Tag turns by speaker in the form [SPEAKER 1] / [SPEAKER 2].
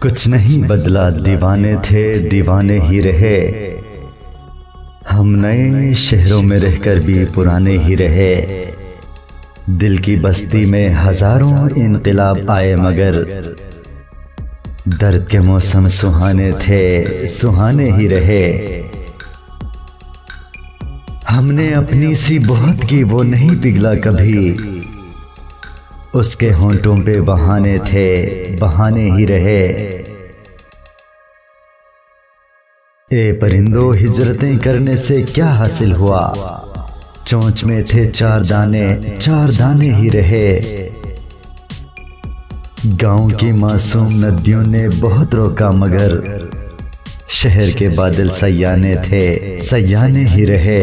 [SPEAKER 1] कुछ नहीं बदला, दीवाने थे दीवाने ही रहे। हम नए शहरों में रहकर भी पुराने ही रहे। दिल की बस्ती में हजारों इनकलाब आए मगर दर्द के मौसम सुहाने थे, सुहाने ही रहे। हमने अपनी सी बहुत की, वो नहीं पिघला कभी। उसके होंठों पे बहाने थे, बहाने ही रहे। ए परिंदों, हिजरतें करने से क्या हासिल हुआ? चोंच में थे चार दाने ही रहे। गांव की मासूम नदियों ने बहुत रोका मगर शहर के बादल सयाने थे, सयाने ही रहे।